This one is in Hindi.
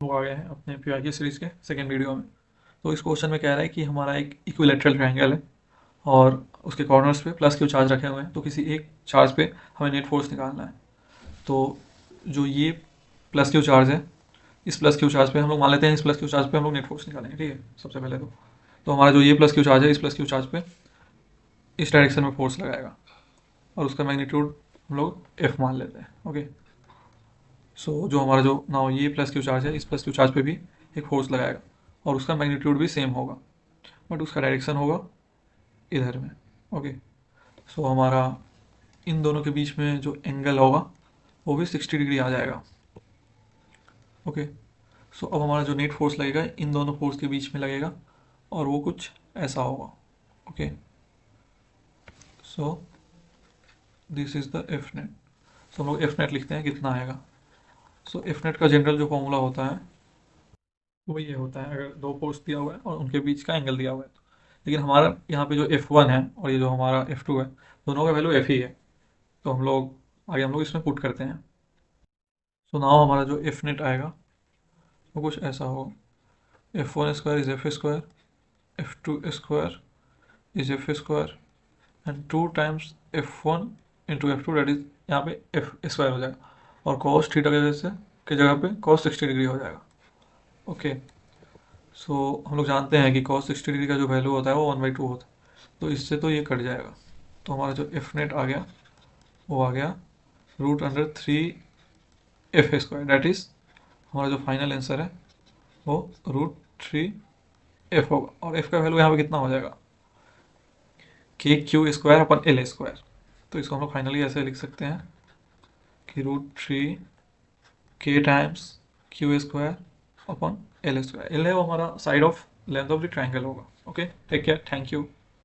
वो आ गए हैं अपने पीआईक्यू सीरीज़ के सेकंड वीडियो में। तो इस क्वेश्चन में कह रहा है कि हमारा एक इक्विलेटरल ट्रायंगल है और उसके कॉर्नर्स पे प्लस क्यू चार्ज रखे हुए हैं, तो किसी एक चार्ज पे हमें नेट फोर्स निकालना है। तो जो ये प्लस क्यू चार्ज है, इस प्लस क्यू चार्ज पे हम लोग मान लेते हैं, इस प्लस क्यू चार्ज पे हम लोग नेट फोर्स निकालेंगे, ठीक है। सबसे पहले तो हमारा जो ये प्लस क्यू चार्ज है, इस प्लस क्यू चार्ज पे इस डायरेक्शन में फोर्स लगाएगा और उसका मैग्नीट्यूड हम लोग एफ मान लेते हैं, ओके। सो जो हमारा जो नाउ ये प्लस क्यू चार्ज है, इस प्लस क्यू चार्ज पे भी एक फोर्स लगाएगा और उसका मैग्नीट्यूड भी सेम होगा, बट उसका डायरेक्शन होगा इधर में, ओके। सो हमारा इन दोनों के बीच में जो एंगल होगा वो भी 60 डिग्री आ जाएगा, ओके। सो अब हमारा जो नेट फोर्स लगेगा इन दोनों फोर्स के बीच में लगेगा और वो कुछ ऐसा होगा, okay. So this is the F net. So हम लोग एफ नेट लिखते हैं, कितना आएगा। सो एफ नेट का जनरल जो फॉर्मूला होता है वो ये होता है, अगर दो फोर्स दिया हुआ है और उनके बीच का एंगल दिया हुआ है तो। लेकिन हमारा यहाँ पे जो F1 है और ये जो हमारा F2 है, दोनों का वैल्यू F ही है। तो हम लोग इसमें पुट करते हैं। सो नाउ हमारा जो एफ नेट आएगा वो कुछ ऐसा होगा, F1 square is F square, F2 square is F square and 2 times F1 into F2, that is यहाँ पे एफ स्क्वायर हो जाएगा और कॉस थीटा की जगह पे कॉस 60 डिग्री हो जाएगा, ओके। सो हम लोग जानते हैं कि कॉस 60 डिग्री का जो वैल्यू होता है वो 1/2 होता है, तो इससे तो ये कट जाएगा। तो हमारा जो एफ नेट आ गया वो आ गया √3f², डैट इज हमारा जो फाइनल आंसर है वो √3f होगा। और f का वैल्यू यहाँ पे कितना हो जाएगा, KQ² / L²। तो इसको हम लोग फाइनली ऐसे लिख सकते हैं कि √3k times Q² / L²। L है वो हमारा side of length of the triangle होगा, okay. Take care, thank you.